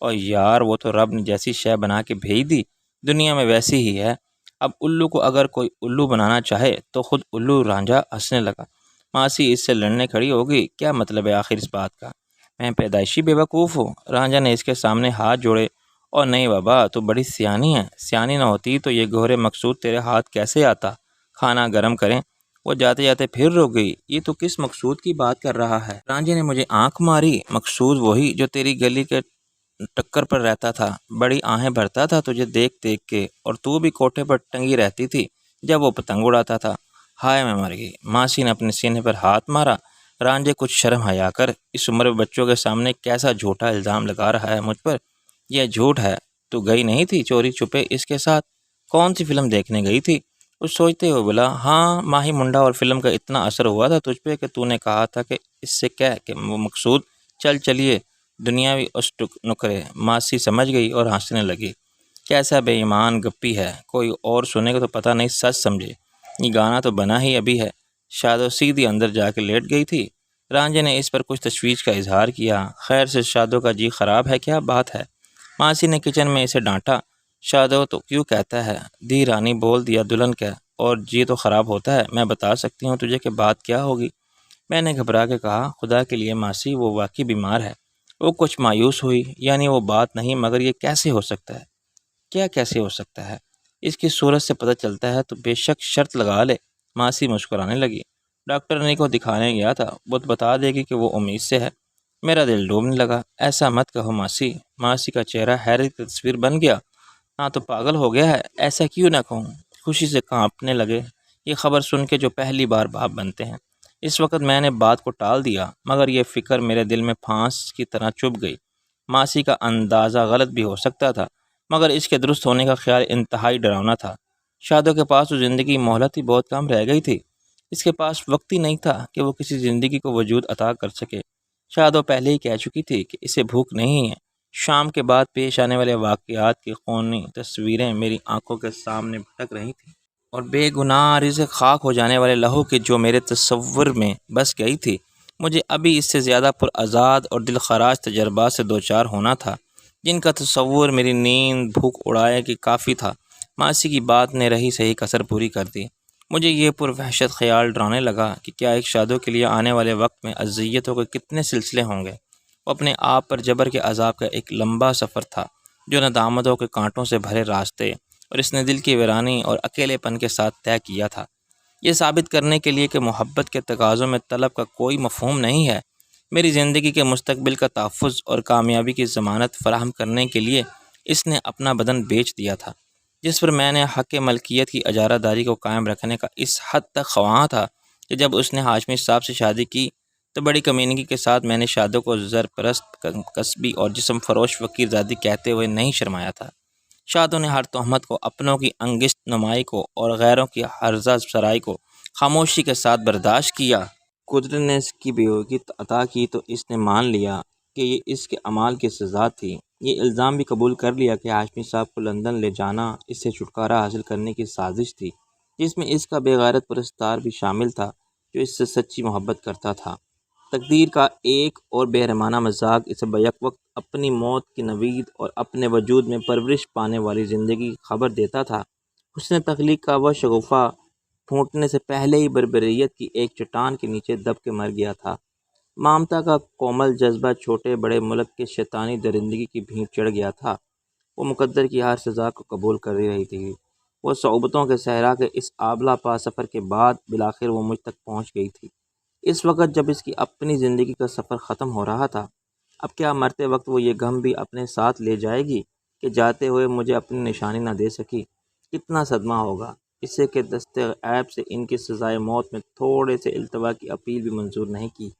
اور یار وہ تو رب نے جیسی شے بنا کے بھیج دی دنیا میں ویسی ہی ہے۔ اب الو کو اگر کوئی الو بنانا چاہے تو خود الو رانجھا ہنسنے لگا۔ ماسی اس سے لڑنے کھڑی ہوگی، کیا مطلب ہے آخر اس بات کا؟ میں پیدائشی بے وقوف ہوں؟ رانجھا نے اس کے سامنے ہاتھ جوڑے۔ اور نہیں بابا، تو بڑی سیانی ہے، سیانی نہ ہوتی تو یہ گوہر مقصود تیرے ہاتھ کیسے آتا؟ کھانا گرم کریں۔ وہ جاتے جاتے پھر رک گئی۔ یہ تو کس مقصود کی بات کر رہا ہے؟ رانجھے نے مجھے آنکھ ماری۔ مقصود وہی جو تیری گلی کے ٹکر پر رہتا تھا، بڑی آہیں بھرتا تھا تجھے دیکھ دیکھ کے، اور تو بھی کوٹھے پر ٹنگی رہتی تھی جب وہ پتنگ اڑاتا تھا۔ ہائے میں مر گئی۔ ماسی نے اپنے سینے پر ہاتھ مارا۔ رانجھے کچھ شرم حیا کر، اس عمر میں بچوں کے سامنے کیسا جھوٹا الزام لگا رہا ہے مجھ پر؟ یہ جھوٹ ہے، تو گئی نہیں تھی چوری چھپے اس کے ساتھ؟ کون سی فلم دیکھنے گئی تھی؟ کچھ سوچتے ہوئے بولا، ہاں ماہی منڈا اور فلم کا اتنا اثر ہوا تھا تجھ پہ کہ تو نے کہا تھا کہ اس سے کہہ کہ وہ مقصود چلیے دنیاوی اس نکرے۔ ماسی سمجھ گئی اور ہنسنے لگی۔ کیسا بے ایمان گپی ہے، کوئی اور سنے گا تو پتہ نہیں سچ سمجھے۔ یہ گانا تو بنا ہی ابھی ہے۔ شادو سیدھی اندر جا کے لیٹ گئی تھی۔ رانجھے نے اس پر کچھ تشویش کا اظہار کیا۔ خیر سے شادو کا جی خراب ہے، کیا بات ہے؟ ماسی نے کچن میں اسے ڈانٹا۔ شادو تو کیوں کہتا ہے؟ دی رانی بول دیا دلہن کا، اور جی تو خراب ہوتا ہے۔ میں بتا سکتی ہوں تجھے کہ بات کیا ہوگی؟ میں نے گھبرا کے کہا، خدا کے لیے ماسی، وہ واقعی بیمار ہے۔ وہ کچھ مایوس ہوئی۔ یعنی وہ بات نہیں، مگر یہ کیسے ہو سکتا ہے؟ کیا کیسے ہو سکتا ہے؟ اس کی صورت سے پتہ چلتا ہے تو بے شک شرط لگا لے۔ ماسی مسکرانے لگی۔ ڈاکٹر نے کو دکھانے گیا تھا، وہ تو بتا دے گی کہ وہ امید سے ہے۔ میرا دل ڈوبنے لگا۔ ایسا مت کہو ماسی۔ ماسی کا چہرہ حیرت کی تصویر بن گیا۔ ہاں تو پاگل ہو گیا ہے؟ ایسا کیوں نہ کہوں؟ خوشی سے کانپنے لگے یہ خبر سن کے جو پہلی بار باپ بنتے ہیں۔ اس وقت میں نے بات کو ٹال دیا، مگر یہ فکر میرے دل میں پھانس کی طرح چبھ گئی۔ ماسی کا اندازہ غلط بھی ہو سکتا تھا، مگر اس کے درست ہونے کا خیال انتہائی ڈراؤنا تھا۔ شادو کے پاس تو زندگی مہلت ہی بہت کم رہ گئی تھی۔ اس کے پاس وقت ہی نہیں تھا کہ وہ کسی زندگی کو وجود عطا کر سکے۔ شادو پہلے ہی کہہ چکی تھی کہ اسے بھوک نہیں ہے۔ شام کے بعد پیش آنے والے واقعات کی خونی تصویریں میری آنکھوں کے سامنے بھٹک رہی تھیں، اور بے گناہ رزق خاک ہو جانے والے لہو کی جو میرے تصور میں بس گئی تھی۔ مجھے ابھی اس سے زیادہ پرآزاد اور دل خراش تجربات سے دوچار ہونا تھا، جن کا تصور میری نیند بھوک اڑائے کہ کافی تھا۔ ماسی کی بات نے رہی صحیح کسر پوری کر دی۔ مجھے یہ پروحشت خیال ڈرانے لگا کہ کیا ایک شادو کے لیے آنے والے وقت میں اذیتوں کے کتنے سلسلے ہوں گے۔ وہ اپنے آپ پر جبر کے عذاب کا ایک لمبا سفر تھا، جو ندامتوں کے کانٹوں سے بھرے راستے اور اس نے دل کی ویرانی اور اکیلے پن کے ساتھ طے کیا تھا۔ یہ ثابت کرنے کے لیے کہ محبت کے تقاضوں میں طلب کا کوئی مفہوم نہیں ہے، میری زندگی کے مستقبل کا تحفظ اور کامیابی کی ضمانت فراہم کرنے کے لیے اس نے اپنا بدن بیچ دیا تھا، جس پر میں نے حق ملکیت کی اجارہ داری کو قائم رکھنے کا اس حد تک خواہاں تھا کہ جب اس نے ہاشمی صاحب سے شادی کی تو بڑی کمینگی کے ساتھ میں نے شادو کو زر پرست، کسبی اور جسم فروش فقیر زادی کہتے ہوئے نہیں شرمایا تھا۔ شادو نے ہر تہمت کو، اپنوں کی انگشت نمائی کو اور غیروں کی ہرزہ سرائی کو خاموشی کے ساتھ برداشت کیا۔ قدرت نے اس کی بیوگی عطا کی تو اس نے مان لیا کہ یہ اس کے اعمال کی سزا تھی۔ یہ الزام بھی قبول کر لیا کہ ہاشمی صاحب کو لندن لے جانا اس سے چھٹکارا حاصل کرنے کی سازش تھی، جس میں اس کا بے غیرت پرستار بھی شامل تھا جو اس سے سچی محبت کرتا تھا۔ تقدیر کا ایک اور بےرحمانہ مذاق اسے بیک وقت اپنی موت کی نوید اور اپنے وجود میں پرورش پانے والی زندگی خبر دیتا تھا۔ حسن تخلیق کا وہ شگوفہ پھوٹنے سے پہلے ہی بربریت کی ایک چٹان کے نیچے دب کے مر گیا تھا۔ مامتا کا کومل جذبہ چھوٹے بڑے ملک کے شیطانی درندگی کی بھینٹ چڑھ گیا تھا۔ وہ مقدر کی ہر سزا کو قبول کر رہی تھی۔ وہ صعوبتوں کے صحرا کے اس آبلہ پا سفر کے بعد بالآخر وہ مجھ تک پہنچ گئی تھی۔ اس وقت جب اس کی اپنی زندگی کا سفر ختم ہو رہا تھا، اب کیا مرتے وقت وہ یہ غم بھی اپنے ساتھ لے جائے گی کہ جاتے ہوئے مجھے اپنی نشانی نہ دے سکی؟ کتنا صدمہ ہوگا اسے کہ دست عیب سے ان کی سزائے موت میں تھوڑے سے التوا کی اپیل بھی منظور نہیں کی،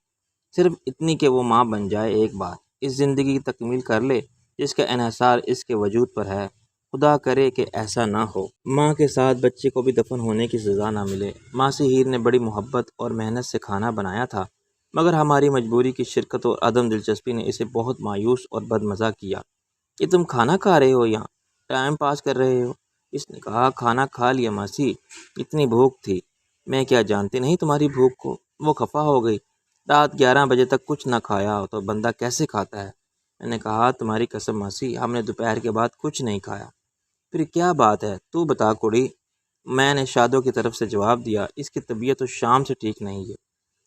صرف اتنی کہ وہ ماں بن جائے ایک بار، اس زندگی کی تکمیل کر لے جس کا انحصار اس کے وجود پر ہے۔ خدا کرے کہ ایسا نہ ہو، ماں کے ساتھ بچے کو بھی دفن ہونے کی سزا نہ ملے۔ ماں سے ہیر نے بڑی محبت اور محنت سے کھانا بنایا تھا، مگر ہماری مجبوری کی شرکت اور عدم دلچسپی نے اسے بہت مایوس اور بدمزہ کیا۔ کہ تم کھانا کھا رہے ہو یا ٹائم پاس کر رہے ہو؟ اس نے کہا، کھانا کھا لیا ماسی، اتنی بھوک تھی۔ میں کیا جانتی نہیں تمہاری بھوک کو؟ وہ خفا ہو گئی۔ رات 11 بجے تک کچھ نہ کھایا ہو تو بندہ کیسے کھاتا ہے؟ میں نے کہا تمہاری قسم ماسی، ہم نے دوپہر کے بعد کچھ نہیں کھایا۔ پھر کیا بات ہے، تو بتا کڑی، میں نے شادو کی طرف سے جواب دیا۔ اس کی طبیعت تو شام سے ٹھیک نہیں ہے،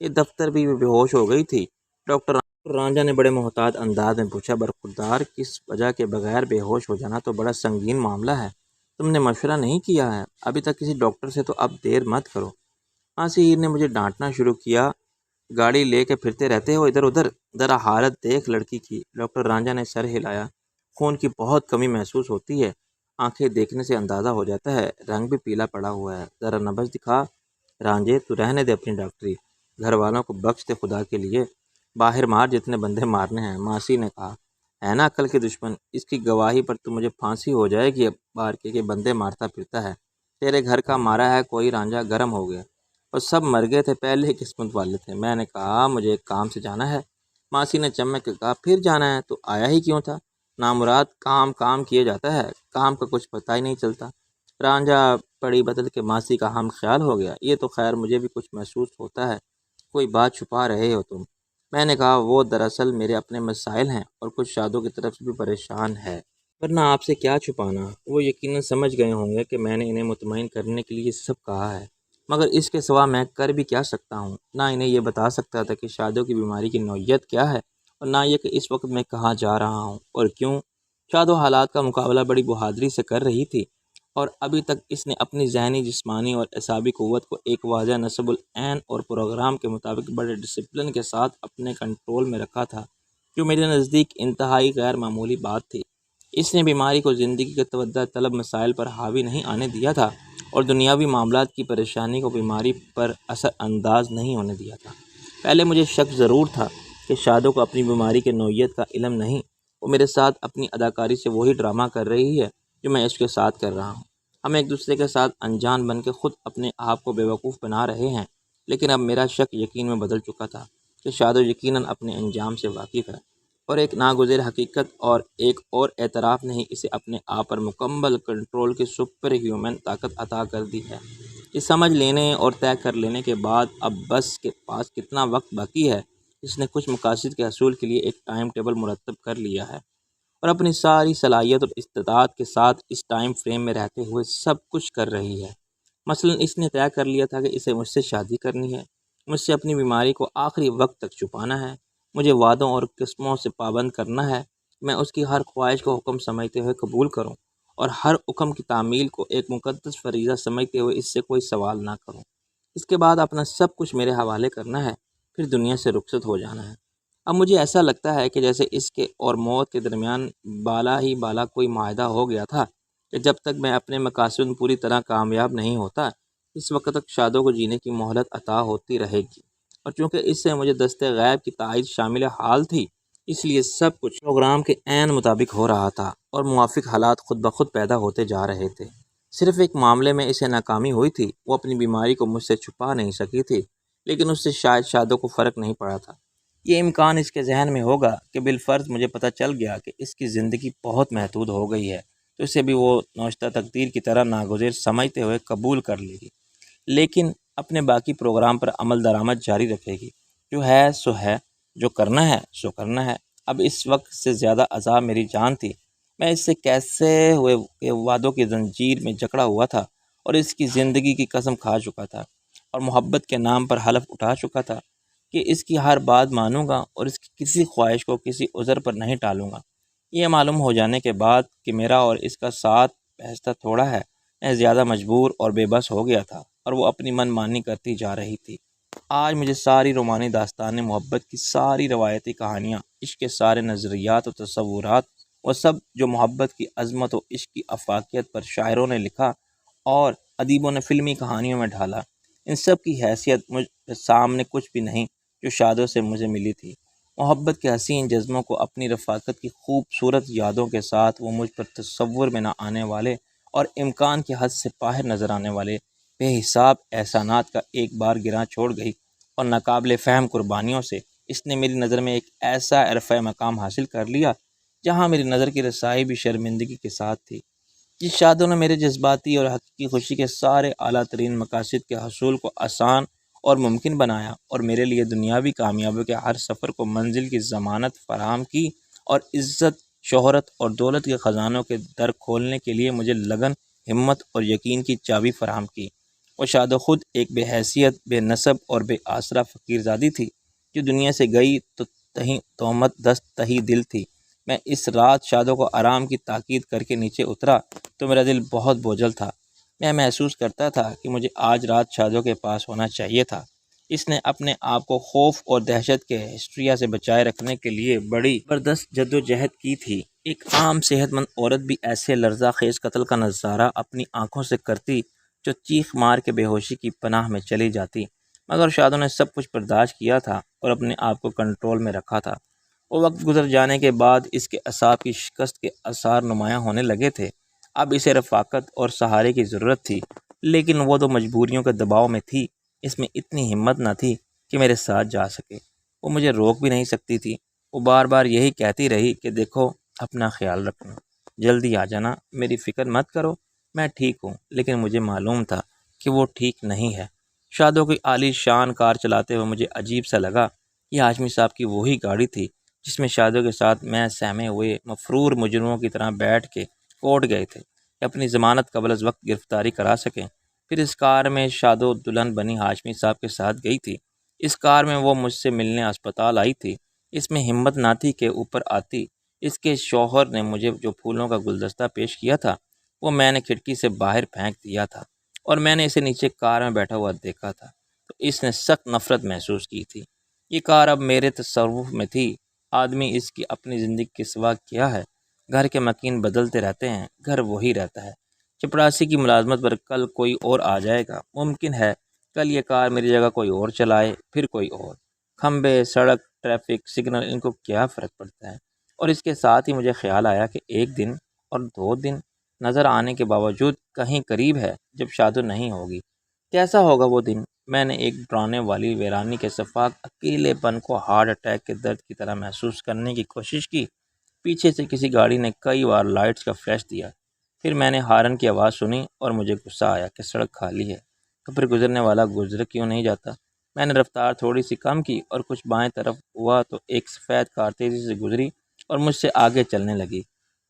یہ دفتر بھی بے ہوش ہو گئی تھی۔ ڈاکٹر رانجھا نے بڑے محتاط انداز میں پوچھا، برخوردار کس وجہ کے بغیر بے ہوش ہو جانا تو بڑا سنگین معاملہ ہے، تم نے مشورہ نہیں کیا ہے ابھی تک کسی ڈاکٹر سے؟ تو اب دیر مت کرو۔ ماسی ہیر نے مجھے ڈانٹنا شروع کیا، گاڑی لے کے پھرتے رہتے ہو ادھر ادھر، ذرا حالت دیکھ لڑکی کی۔ ڈاکٹر رانجھا نے سر ہلایا، خون کی بہت کمی محسوس ہوتی ہے، آنکھیں دیکھنے سے اندازہ ہو جاتا ہے، رنگ بھی پیلا پڑا ہوا ہے، ذرا نبض دکھا۔ رانجھے تو رہنے دے اپنی ڈاکٹری، گھر والوں کو بخش دے خدا کے لیے، باہر مار جتنے بندے مارنے ہیں۔ ماسی نے کہا، ہے نا عقل کے دشمن، اس کی گواہی پر تو مجھے پھانسی ہو جائے گی، بار کے بندے مارتا پھرتا ہے، تیرے گھر کا مارا ہے کوئی رانجھا گرم ہو گیا، اور سب مر گئے تھے پہلے ہی قسمت والے تھے۔ میں نے کہا مجھے ایک کام سے جانا ہے۔ ماسی نے چمک کے کہا، پھر جانا ہے تو آیا ہی کیوں تھا؟ نامراد کام کام کیے جاتا ہے، کام کا کچھ پتہ ہی نہیں چلتا۔ رانجھا پڑی بدل کے ماسی کا ہم خیال ہو گیا۔ یہ تو خیر مجھے بھی کچھ محسوس ہوتا ہے، کوئی بات چھپا رہے ہو تم۔ میں نے کہا وہ دراصل میرے اپنے مسائل ہیں اور کچھ شادوں کی طرف سے بھی پریشان ہے، ورنہ آپ سے کیا چھپانا۔ وہ یقیناً سمجھ گئے ہوں گے کہ میں نے انہیں مطمئن کرنے کے لیے یہ سب کہا ہے، مگر اس کے سوا میں کر بھی کیا سکتا ہوں؟ نہ انہیں یہ بتا سکتا تھا کہ شادوں کی بیماری کی نوعیت کیا ہے، اور نہ یہ کہ اس وقت میں کہاں جا رہا ہوں اور کیوں۔ شادو حالات کا مقابلہ بڑی بہادری سے کر رہی تھی، اور ابھی تک اس نے اپنی ذہنی، جسمانی اور اعصابی قوت کو ایک واضح نصب العین اور پروگرام کے مطابق بڑے ڈسپلن کے ساتھ اپنے کنٹرول میں رکھا تھا، جو میرے نزدیک انتہائی غیر معمولی بات تھی۔ اس نے بیماری کو زندگی کے توجہ طلب مسائل پر حاوی نہیں آنے دیا تھا، اور دنیاوی معاملات کی پریشانی کو بیماری پر اثر انداز نہیں ہونے دیا تھا۔ پہلے مجھے شک ضرور تھا کہ شادو کو اپنی بیماری کے نوعیت کا علم نہیں، وہ میرے ساتھ اپنی اداکاری سے وہی ڈرامہ کر رہی ہے جو میں اس کے ساتھ کر رہا ہوں۔ ہم ایک دوسرے کے ساتھ انجان بن کے خود اپنے آپ کو بیوقوف بنا رہے ہیں، لیکن اب میرا شک یقین میں بدل چکا تھا کہ شادو یقیناً اپنے انجام سے واقف ہے، اور ایک ناگزیر حقیقت اور ایک اور اعتراف نے ہی اسے اپنے آپ پر مکمل کنٹرول کی سپر ہیومن طاقت عطا کر دی ہے۔ یہ سمجھ لینے اور طے کر لینے کے بعد اب بس کے پاس کتنا وقت باقی ہے، اس نے کچھ مقاصد کے حصول کے لیے ایک ٹائم ٹیبل مرتب کر لیا ہے، اور اپنی ساری صلاحیت اور استطاعت کے ساتھ اس ٹائم فریم میں رہتے ہوئے سب کچھ کر رہی ہے۔ مثلاً اس نے طے کر لیا تھا کہ اسے مجھ سے شادی کرنی ہے، مجھ سے اپنی بیماری کو آخری وقت تک چھپانا ہے، مجھے وعدوں اور قسموں سے پابند کرنا ہے، میں اس کی ہر خواہش کو حکم سمجھتے ہوئے قبول کروں، اور ہر حکم کی تعمیل کو ایک مقدس فریضہ سمجھتے ہوئے اس سے کوئی سوال نہ کروں۔ اس کے بعد اپنا سب کچھ میرے حوالے کرنا ہے، پھر دنیا سے رخصت ہو جانا ہے۔ اب مجھے ایسا لگتا ہے کہ جیسے اس کے اور موت کے درمیان بالا ہی بالا کوئی معاہدہ ہو گیا تھا کہ جب تک میں اپنے مقاصد میں پوری طرح کامیاب نہیں ہوتا، اس وقت تک شادوں کو جینے کی مہلت عطا ہوتی رہے گی۔ اور چونکہ اس سے مجھے دست غیب کی تائید شامل حال تھی، اس لیے سب کچھ پروگرام کے عین مطابق ہو رہا تھا، اور موافق حالات خود بخود پیدا ہوتے جا رہے تھے۔ صرف ایک معاملے میں اسے ناکامی ہوئی تھی، وہ اپنی بیماری کو مجھ سے چھپا نہیں سکی تھی، لیکن اس سے شاید شادوں کو فرق نہیں پڑا تھا۔ یہ امکان اس کے ذہن میں ہوگا کہ بالفرض مجھے پتہ چل گیا کہ اس کی زندگی بہت محدود ہو گئی ہے، تو اسے بھی وہ نوشتہ تقدیر کی طرح ناگزیر سمجھتے ہوئے قبول کر لے گی، لیکن اپنے باقی پروگرام پر عمل درآمد جاری رکھے گی۔ جو ہے سو ہے، جو کرنا ہے سو کرنا ہے۔ اب اس وقت سے زیادہ عذاب میری جان تھی، میں اس سے کیسے ہوئے کہ وعدوں کی زنجیر میں جکڑا ہوا تھا، اور اس کی زندگی کی قسم کھا چکا تھا، اور محبت کے نام پر حلف اٹھا چکا تھا کہ اس کی ہر بات مانوں گا، اور اس کی کسی خواہش کو کسی عذر پر نہیں ٹالوں گا۔ یہ معلوم ہو جانے کے بعد کہ میرا اور اس کا ساتھ بہشتہ تھوڑا ہے، میں زیادہ مجبور اور بے بس ہو گیا تھا، اور وہ اپنی من مانی کرتی جا رہی تھی۔ آج مجھے ساری رومانی داستان محبت کی، ساری روایتی کہانیاں، عشق کے سارے نظریات و تصورات، وہ سب جو محبت کی عظمت و عشق کی افاقیت پر شاعروں نے لکھا اور ادیبوں نے فلمی کہانیوں میں ڈھالا، ان سب کی حیثیت مجھ سامنے کچھ بھی نہیں جو شادوں سے مجھے ملی تھی۔ محبت کے حسین جذبوں کو اپنی رفاقت کی خوبصورت یادوں کے ساتھ وہ مجھ پر تصور میں نہ آنے والے اور امکان کی حد سے باہر نظر آنے والے بے حساب احسانات کا ایک بار گراں چھوڑ گئی، اور ناقابل فہم قربانیوں سے اس نے میری نظر میں ایک ایسا عرفۂ مقام حاصل کر لیا جہاں میری نظر کی رسائی بھی شرمندگی کے ساتھ تھی۔ جس شادوں نے میرے جذباتی اور حقیقی خوشی کے سارے اعلیٰ ترین مقاصد کے حصول کو آسان اور ممکن بنایا، اور میرے لیے دنیاوی کامیابی کے ہر سفر کو منزل کی ضمانت فراہم کی، اور عزت، شہرت اور دولت کے خزانوں کے در کھولنے کے لیے مجھے لگن، ہمت اور یقین کی چابی فراہم کی۔ وہ شادو خود ایک بے حیثیت، بے نسب اور بے آسرا فقیر زادی تھی، جو دنیا سے گئی تو تہیں تہمت دست تہی دل تھی۔ میں اس رات شادو کو آرام کی تاکید کر کے نیچے اترا تو میرا دل بہت بوجھل تھا۔ میں محسوس کرتا تھا کہ مجھے آج رات شادو کے پاس ہونا چاہیے تھا۔ اس نے اپنے آپ کو خوف اور دہشت کے ہسٹریا سے بچائے رکھنے کے لیے بڑی زبردست جدوجہد کی تھی۔ ایک عام صحت مند عورت بھی ایسے لرزہ خیز قتل کا نظارہ اپنی آنکھوں سے کرتی جو چیخ مار کے بے ہوشی کی پناہ میں چلی جاتی، مگر شادو نے سب کچھ برداشت کیا تھا اور اپنے آپ کو کنٹرول میں رکھا تھا۔ وہ وقت گزر جانے کے بعد اس کے اعصاب کی شکست کے آثار نمایاں ہونے لگے تھے۔ اب اسے رفاقت اور سہارے کی ضرورت تھی، لیکن وہ تو مجبوریوں کے دباؤ میں تھی۔ اس میں اتنی ہمت نہ تھی کہ میرے ساتھ جا سکے۔ وہ مجھے روک بھی نہیں سکتی تھی۔ وہ بار بار یہی کہتی رہی کہ دیکھو، اپنا خیال رکھنا، جلدی آ جانا، میری فکر مت کرو، میں ٹھیک ہوں۔ لیکن مجھے معلوم تھا کہ وہ ٹھیک نہیں ہے۔ شادو کی عالی شان کار چلاتے ہوئے مجھے عجیب سا لگا۔ یہ ہاشمی صاحب کی وہی گاڑی تھی جس میں شادو کے ساتھ میں سہمے ہوئے مفرور مجرموں کی طرح بیٹھ کے کوٹ گئے تھے کہ اپنی ضمانت قبل از وقت گرفتاری کرا سکیں۔ پھر اس کار میں شادو دلہن بنی ہاشمی صاحب کے ساتھ گئی تھی۔ اس کار میں وہ مجھ سے ملنے اسپتال آئی تھی۔ اس میں ہمت نہ تھی کہ اوپر آتی۔ اس کے شوہر نے مجھے جو پھولوں کا گلدستہ پیش کیا تھا وہ میں نے کھڑکی سے باہر پھینک دیا تھا اور میں نے اسے نیچے کار میں بیٹھا ہوا دیکھا تھا تو اس نے سخت نفرت محسوس کی تھی۔ یہ کار اب میرے تصرف میں تھی۔ آدمی اس کی اپنی زندگی کے سوا کیا ہے؟ گھر کے مکین بدلتے رہتے ہیں، گھر وہی رہتا ہے۔ چپڑاسی کی ملازمت پر کل کوئی اور آ جائے گا، ممکن ہے کل یہ کار میری جگہ کوئی اور چلائے، پھر کوئی اور۔ کھمبے، سڑک، ٹریفک سگنل، ان کو کیا فرق پڑتا ہے؟ اور اس کے ساتھ ہی مجھے خیال آیا کہ ایک دن اور 2 دن نظر آنے کے باوجود کہیں قریب ہے جب شادو نہیں ہوگی۔ کیسا ہوگا وہ دن؟ میں نے ایک ڈرانے والی ویرانی کے سفاق اکیلے پن کو ہارٹ اٹیک کے درد کی طرح محسوس کرنے کی کوشش کی۔ پیچھے سے کسی گاڑی نے کئی بار لائٹس کا فلیش دیا۔ پھر میں نے ہارن کی آواز سنی اور مجھے غصہ آیا کہ سڑک خالی ہے تو پھر گزرنے والا گزر کیوں نہیں جاتا؟ میں نے رفتار تھوڑی سی کم کی اور کچھ بائیں طرف ہوا تو ایک سفید کار تیزی سے گزری اور مجھ سے آگے چلنے لگی۔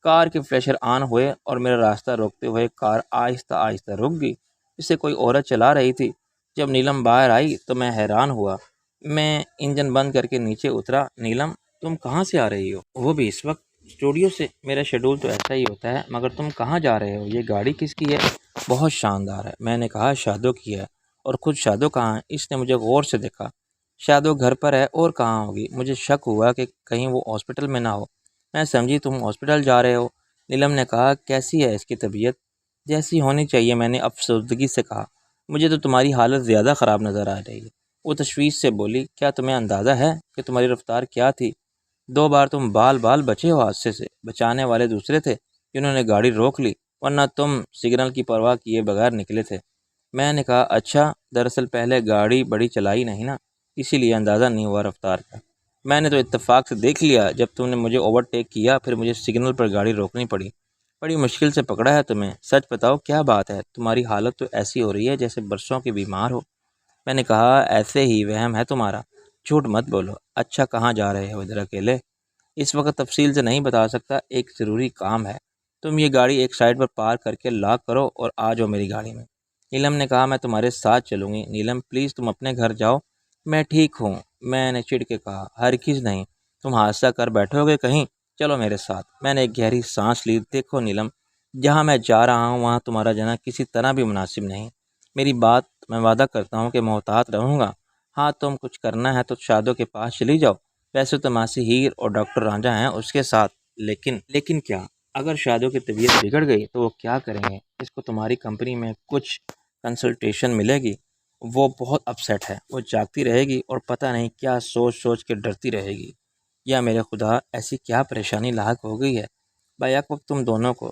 کار کے فلیشر آن ہوئے اور میرا راستہ روکتے ہوئے کار آہستہ آہستہ رک گئی۔ اسے کوئی عورت چلا رہی تھی۔ جب نیلم باہر آئی تو میں حیران ہوا۔ میں انجن بند کر کے نیچے اترا۔ نیلم، تم کہاں سے آ رہی ہو؟ وہ بھی اس وقت؟ اسٹوڈیو سے۔ میرا شیڈول تو ایسا ہی ہوتا ہے، مگر تم کہاں جا رہے ہو؟ یہ گاڑی کس کی ہے؟ بہت شاندار ہے۔ میں نے کہا شادو کی ہے۔ اور خود شادو کہاں ہے؟ اس نے مجھے غور سے دیکھا۔ شادو گھر پر ہے اور کہاں ہوگی؟ مجھے شک ہوا کہ کہیں وہ ہاسپٹل میں نہ ہو۔ میں سمجھی تم ہاسپٹل جا رہے ہو۔ نیلم نے کہا کیسی ہے اس کی طبیعت؟ جیسی ہونی چاہیے، میں نے افسردگی سے کہا۔ مجھے تو تمہاری حالت زیادہ خراب نظر آ رہی ہے۔ وہ تشویش سے بولی، کیا تمہیں اندازہ ہے کہ تمہاری رفتار کیا تھی؟ 2 بار تم بال بچے ہو حادثے سے۔ بچانے والے دوسرے تھے جنہوں نے گاڑی روک لی، ورنہ تم سگنل کی پرواہ کیے بغیر نکلے تھے۔ میں نے کہا اچھا، دراصل پہلے گاڑی بڑی چلائی نہیں نا، اسی لیے اندازہ نہیں ہوا رفتار کا۔ میں نے تو اتفاق سے دیکھ لیا جب تم نے مجھے اوورٹیک کیا، پھر مجھے سگنل پر گاڑی روکنی پڑی۔ بڑی مشکل سے پکڑا ہے تمہیں۔ سچ بتاؤ کیا بات ہے؟ تمہاری حالت تو ایسی ہو رہی ہے جیسے برسوں کی بیمار ہو۔ میں نے کہا ایسے ہی وہم ہے تمہارا، جھوٹ مت بولو۔ اچھا کہاں جا رہے ہو ادھر اکیلے؟ اس وقت تفصیل سے نہیں بتا سکتا، ایک ضروری کام ہے۔ تم یہ گاڑی ایک سائڈ پر پارک کر کے لاک کرو اور آ جاؤ میری گاڑی میں۔ نیلم نے کہا میں تمہارے ساتھ چلوں گی۔ نیلم پلیز تم اپنے گھر جاؤ، میں ٹھیک ہوں۔ میں نے چڑ کے کہا ہرگز نہیں، تم حادثہ کر بیٹھو گے کہیں، چلو میرے ساتھ۔ میں نے ایک گہری سانس لی۔ دیکھو نیلم، جہاں میں جا رہا ہوں وہاں تمہارا جانا کسی طرح بھی مناسب نہیں۔ میری بات میں وعدہ کرتا ہوں کہ محتاط رہوں گا۔ ہاں تم کچھ کرنا ہے تو شادو کے پاس چلی جاؤ، ویسے تو ماسی ہیر اور ڈاکٹر رانجھا ہیں اس کے ساتھ۔ لیکن کیا؟ اگر شادو کی طبیعت بگڑ گئی تو وہ کیا کریں گے؟ اس کو تمہاری کمپنی میں کچھ کنسلٹیشن ملے گی۔ وہ بہت اپسیٹ ہے، وہ جاگتی رہے گی اور پتہ نہیں کیا سوچ سوچ کے ڈرتی رہے گی۔ یا میرے خدا، ایسی کیا پریشانی لاحق ہو گئی ہے؟ بیک وقت تم دونوں کو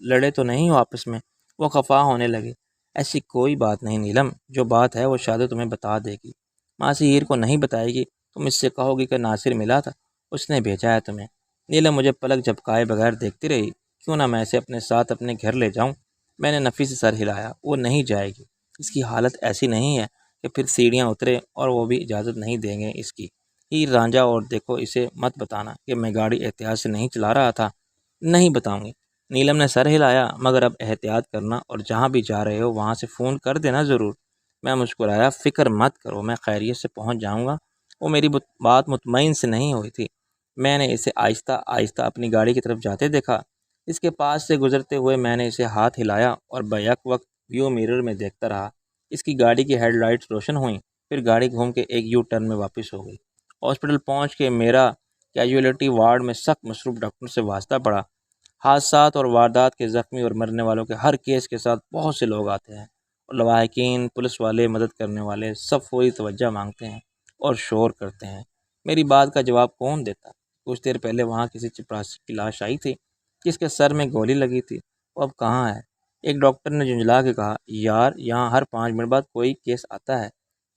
لڑے تو نہیں ہو آپس میں؟ وہ خفا ہونے لگے۔ ایسی کوئی بات نہیں نیلم، جو بات ہے وہ شادو تمہیں بتا دے گی۔ ماسی ہیر کو نہیں بتائے گی؟ تم اس سے کہو گی کہ ناصر ملا تھا، اس نے بھیجا ہے تمہیں۔ نیلم مجھے پلک جھپکائے بغیر دیکھتی رہی۔ کیوں نہ میں اسے اپنے ساتھ اپنے گھر لے جاؤں؟ میں نے نفی سے سر ہلایا۔ وہ نہیں جائے گی، اس کی حالت ایسی نہیں ہے کہ پھر سیڑھیاں اترے، اور وہ بھی اجازت نہیں دیں گے اس کی۔ ہیر رانجھا اور دیکھو اسے مت بتانا کہ میں گاڑی احتیاط سے نہیں چلا رہا تھا۔ نہیں بتاؤں گی۔ نیلم نے سر ہلایا، مگر اب احتیاط کرنا اور جہاں بھی جا رہے ہو وہاں سے فون کر دینا ضرور۔ میں مسکرایا، فکر مت کرو، میں خیریت سے پہنچ جاؤں گا۔ وہ میری بات مطمئن سے نہیں ہوئی تھی۔ میں نے اسے آہستہ آہستہ اپنی گاڑی کی طرف جاتے دیکھا۔ اس کے پاس سے گزرتے ہوئے میں نے اسے ہاتھ ہلایا اور بیک وقت ویو میرر میں دیکھتا رہا۔ اس کی گاڑی کی ہیڈ لائٹس روشن ہوئیں، پھر گاڑی گھوم کے ایک یو ٹرن میں واپس ہو گئی۔ ہاسپٹل پہنچ کے میرا کیجویلٹی وارڈ میں سخت مصروف ڈاکٹر سے واسطہ پڑا۔ حادثات اور واردات کے زخمی اور مرنے والوں کے ہر کیس کے ساتھ بہت سے لوگ آتے ہیں، اور لواحقین، پولیس والے، مدد کرنے والے سب فوری توجہ مانگتے ہیں اور شور کرتے ہیں۔ میری بات کا جواب کون دیتا؟ کچھ دیر پہلے وہاں کسی چپراسی کی لاش آئی تھی جس کے سر میں گولی لگی تھی، وہ اب کہاں ہے؟ ایک ڈاکٹر نے جھنجھلا کے کہا، یار یہاں ہر 5 منٹ بعد کوئی کیس آتا ہے۔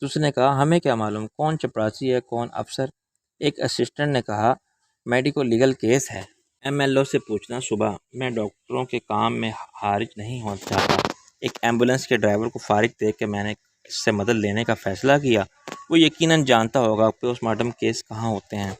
دوسرے نے کہا، ہمیں کیا معلوم کون چپراسی ہے کون افسر؟ ایک اسسٹنٹ نے کہا، میڈیکو لیگل کیس ہے، MLO سے پوچھنا۔ صبح میں ڈاکٹروں کے کام میں حارج نہیں ہونا چاہتا۔ ایک ایمبولینس کے ڈرائیور کو فارغ دیکھ کے میں نے اس سے مدد لینے کا فیصلہ کیا۔ وہ یقیناً جانتا ہوگا پوسٹ مارٹم کیس کہاں ہوتے ہیں۔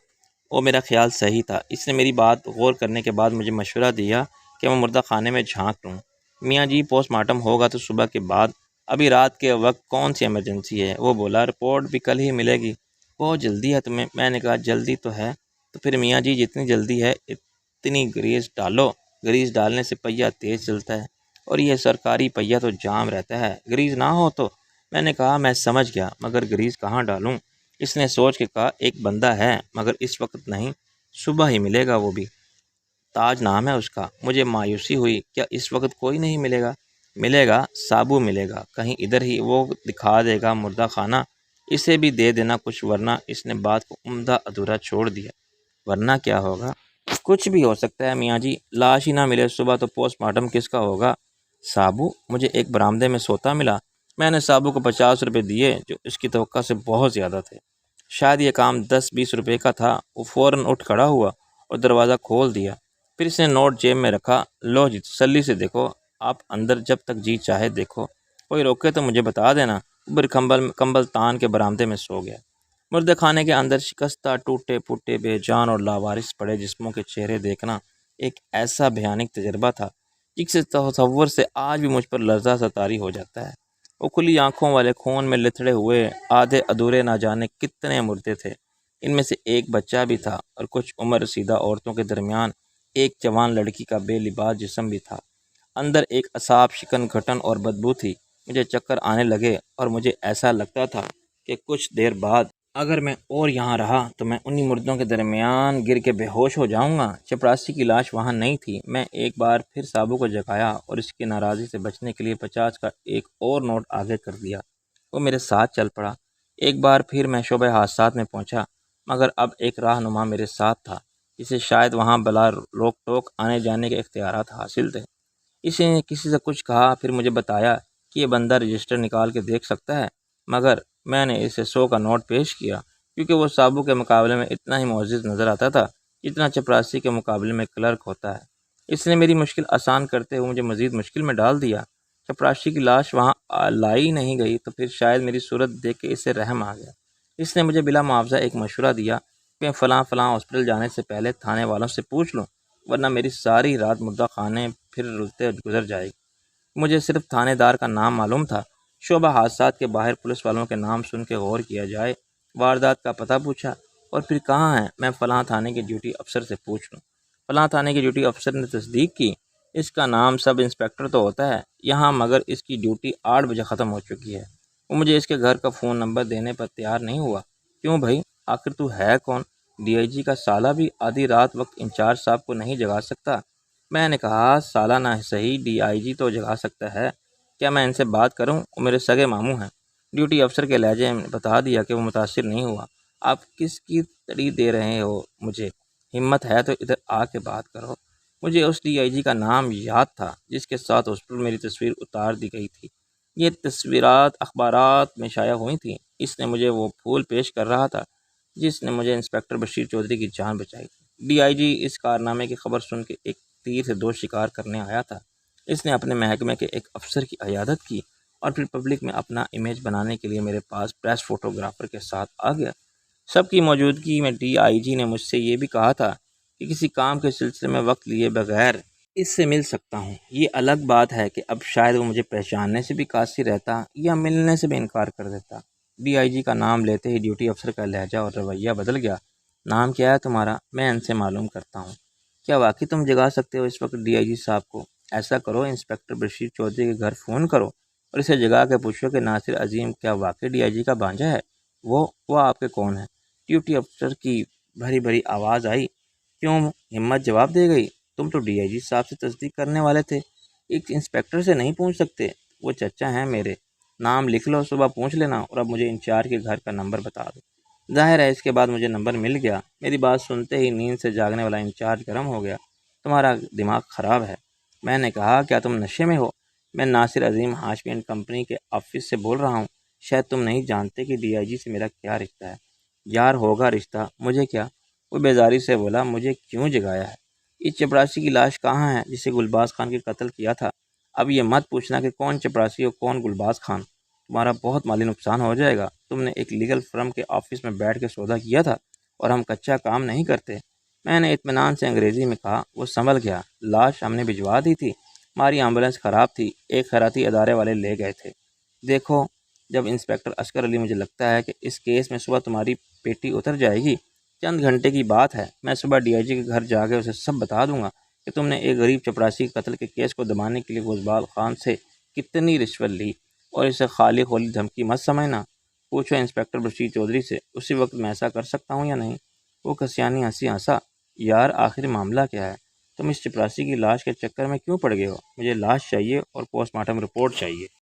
وہ میرا خیال صحیح تھا۔ اس نے میری بات غور کرنے کے بعد مجھے مشورہ دیا کہ میں مردہ خانے میں جھانک لوں۔ میاں جی، پوسٹ مارٹم ہوگا تو صبح کے بعد، ابھی رات کے وقت کون سی ایمرجنسی ہے؟ وہ بولا، رپورٹ بھی کل ہی ملے گی۔ بہت جلدی ہے تمہیں؟ میں نے کہا، جلدی تو ہے، تو پھر میاں جی جتنی جلدی ہے اتنی گریز ڈالو۔ گریز ڈالنے سے پہیہ تیز چلتا ہے، اور یہ سرکاری پہیہ تو جام رہتا ہے، گریز نہ ہو تو۔ میں نے کہا، میں سمجھ گیا، مگر گریز کہاں ڈالوں؟ اس نے سوچ کے کہا، ایک بندہ ہے، مگر اس وقت نہیں، صبح ہی ملے گا، وہ بھی تاج نام ہے اس کا۔ مجھے مایوسی ہوئی، کیا اس وقت کوئی نہیں ملے گا؟ ملے گا، سابو ملے گا، کہیں ادھر ہی، وہ دکھا دے گا مردہ خانہ، اسے بھی دے دینا کچھ، ورنہ۔ اس نے بات کو عمدہ ادھورا چھوڑ دیا۔ ورنہ کیا ہوگا؟ کچھ بھی ہو سکتا ہے میاں جی، لاش ہی نہ ملے صبح تو پوسٹ مارٹم کس کا ہوگا؟ سابو؟ مجھے ایک برآمدے میں سوتا ملا۔ میں نے سابو کو 50 روپے دیے، جو اس کی توقع سے بہت زیادہ تھے۔ شاید یہ کام 10-20 روپے کا تھا۔ وہ فوراً اٹھ کھڑا ہوا اور دروازہ کھول دیا۔ پھر اس نے نوٹ جیب میں رکھا۔ لو جی، تسلی سے دیکھو، آپ اندر جب تک جی چاہے دیکھو، کوئی روکے تو مجھے بتا دینا۔ اوپر کمبل تان کے برآمدے میں سو گیا۔ مردہ خانے کے اندر شکستہ، ٹوٹے پھوٹے، بے جان اور لاوارث پڑے جسموں کے چہرے دیکھنا ایک ایسا بھیانک تجربہ تھا جس سے تصور سے آج بھی مجھ پر لرزہ سا طاری ہو جاتا ہے۔ وہ کھلی آنکھوں والے خون میں لتھڑے ہوئے آدھے ادھورے نہ جانے کتنے مردے تھے۔ ان میں سے ایک بچہ بھی تھا، اور کچھ عمر رسیدہ عورتوں کے درمیان ایک جوان لڑکی کا بے لباس جسم بھی تھا۔ اندر ایک اعصاب شکن گھٹن اور بدبو تھی۔ مجھے چکر آنے لگے، اور مجھے ایسا لگتا تھا کہ کچھ دیر بعد اگر میں اور یہاں رہا تو میں انہی مردوں کے درمیان گر کے بے ہوش ہو جاؤں گا۔ چپراسی کی لاش وہاں نہیں تھی۔ میں ایک بار پھر سابو کو جگایا اور اس کی ناراضی سے بچنے کے لیے 50 کا ایک اور نوٹ آگے کر دیا۔ وہ میرے ساتھ چل پڑا۔ ایک بار پھر میں شعبہ حادثات میں پہنچا، مگر اب ایک رہنما میرے ساتھ تھا جسے شاید وہاں بلا روک ٹوک آنے جانے کے اختیارات حاصل تھے۔ اسی نے کسی سے کچھ کہا، پھر مجھے بتایا کہ یہ بندہ رجسٹر نکال کے دیکھ سکتا ہے، مگر میں نے اسے 100 کا نوٹ پیش کیا، کیونکہ وہ سابو کے مقابلے میں اتنا ہی معزز نظر آتا تھا جتنا چپراسی کے مقابلے میں کلرک ہوتا ہے۔ اس نے میری مشکل آسان کرتے ہوئے مجھے مزید مشکل میں ڈال دیا۔ چپراسی کی لاش وہاں لائی نہیں گئی تو پھر شاید میری صورت دیکھ کے اسے رحم آ گیا۔ اس نے مجھے بلا معاوضہ ایک مشورہ دیا کہ فلاں ہاسپٹل جانے سے پہلے تھانے والوں سے پوچھ لوں، ورنہ میری ساری رات مردہ خانے پھر رلتے گزر جائے گی۔ مجھے صرف تھانے دار کا نام معلوم تھا۔ شعبہ حادثات کے باہر پولیس والوں کے نام سن کے غور کیا جائے۔ واردات کا پتہ پوچھا، اور پھر کہاں ہے؟ میں فلاں تھانے کے ڈیوٹی افسر سے پوچھ لوں۔ فلاں تھانے کے ڈیوٹی افسر نے تصدیق کی، اس کا نام سب انسپکٹر تو ہوتا ہے یہاں، مگر اس کی ڈیوٹی 8 بجے ختم ہو چکی ہے۔ وہ مجھے اس کے گھر کا فون نمبر دینے پر تیار نہیں ہوا۔ کیوں بھائی، آخر تو ہے کون؟ DIG کا سالہ بھی آدھی رات وقت انچارج صاحب کو نہیں جگا سکتا؟ میں نے کہا، سالہ نہ صحیح، DIG تو جگا سکتا ہے۔ کیا میں ان سے بات کروں؟ وہ میرے سگے ماموں ہیں۔ ڈیوٹی افسر کے لہجے میں بتا دیا کہ وہ متاثر نہیں ہوا۔ آپ کس کی تڑی دے رہے ہو مجھے؟ ہمت ہے تو ادھر آ کے بات کرو۔ مجھے اس DIG کا نام یاد تھا جس کے ساتھ اس پر میری تصویر اتار دی گئی تھی۔ یہ تصویرات اخبارات میں شائع ہوئی تھیں۔ اس نے مجھے وہ پھول پیش کر رہا تھا جس نے مجھے انسپکٹر بشیر چودھری کی جان بچائی تھی۔ DIG اس کارنامے کی خبر سن کے ایک تیر سے 2 شکار کرنے آیا تھا۔ اس نے اپنے محکمے کے ایک افسر کی عیادت کی، اور پھر پبلک میں اپنا امیج بنانے کے لیے میرے پاس پریس فوٹوگرافر کے ساتھ آ گیا۔ سب کی موجودگی میں DIG نے مجھ سے یہ بھی کہا تھا کہ کسی کام کے سلسلے میں وقت لیے بغیر اس سے مل سکتا ہوں۔ یہ الگ بات ہے کہ اب شاید وہ مجھے پہچاننے سے بھی قاصر رہتا یا ملنے سے بھی انکار کر دیتا۔ DIG کا نام لیتے ہی ڈیوٹی افسر کا لہجہ اور رویہ بدل گیا۔ نام کیا ہے تمہارا؟ میں ان سے معلوم کرتا ہوں۔ کیا واقعی تم جگا سکتے ہو اس وقت DIG صاحب کو؟ ایسا کرو، انسپکٹر بشیر چودھری کے گھر فون کرو اور اسے جگا کے پوچھو کہ ناصر عظیم کیا واقعی DIG کا بھانجا ہے؟ وہ آپ کے کون ہے؟ ڈیوٹی افسر کی بھری بھری آواز آئی۔ کیوں ہمت جواب دے گئی؟ تم تو DIG صاحب سے تصدیق کرنے والے تھے، ایک انسپکٹر سے نہیں پوچھ سکتے؟ وہ چچا ہیں میرے، نام لکھ لو، صبح پوچھ لینا، اور اب مجھے انچارج کے گھر کا نمبر بتا دو۔ ظاہر ہے اس کے بعد مجھے نمبر مل گیا۔ میری بات سنتے ہی نیند سے جاگنے والا انچارج گرم ہو گیا۔ تمہارا دماغ خراب ہے، میں نے کہا۔ کیا تم نشے میں ہو؟ میں ناصر عظیم ہاشمی اینڈ کمپنی کے آفس سے بول رہا ہوں۔ شاید تم نہیں جانتے کہ DIG سے میرا کیا رشتہ ہے۔ یار ہوگا رشتہ، مجھے کیا؟ وہ بیزاری سے بولا۔ مجھے کیوں جگایا ہے؟ اس چپراسی کی لاش کہاں ہے جسے گلباز خان کے قتل کیا تھا؟ اب یہ مت پوچھنا کہ کون چپراسی اور کون گلباز خان، تمہارا بہت مالی نقصان ہو جائے گا۔ تم نے ایک لیگل فرم کے آفس میں بیٹھ کے سودا کیا تھا اور ہم کچا کام نہیں کرتے۔ میں نے اطمینان سے انگریزی میں کہا۔ وہ سنبھل گیا۔ لاش ہم نے بھجوا دی تھی، ہماری ایمبولینس خراب تھی، ایک خیراتی ادارے والے لے گئے تھے۔ دیکھو جب انسپکٹر عسکر علی، مجھے لگتا ہے کہ اس کیس میں صبح تمہاری پیٹی اتر جائے گی۔ چند گھنٹے کی بات ہے، میں صبح DIG کے گھر جا کے اسے سب بتا دوں گا کہ تم نے ایک غریب چپراسی کے قتل کے کیس کو دبانے کے لیے گلباز خان سے کتنی رشوت لی، اور اسے خالی خولی دھمکی مت سمجھنا۔ پوچھو انسپکٹر بشیر چودھری سے، اسی وقت میں ایسا کر سکتا ہوں یا نہیں۔ وہ کسیانی ہنسی ہنسا۔ یار آخر معاملہ کیا ہے؟ تم اس چپراسی کی لاش کے چکر میں کیوں پڑ گئے ہو؟ مجھے لاش چاہیے اور پوسٹ مارٹم رپورٹ چاہیے۔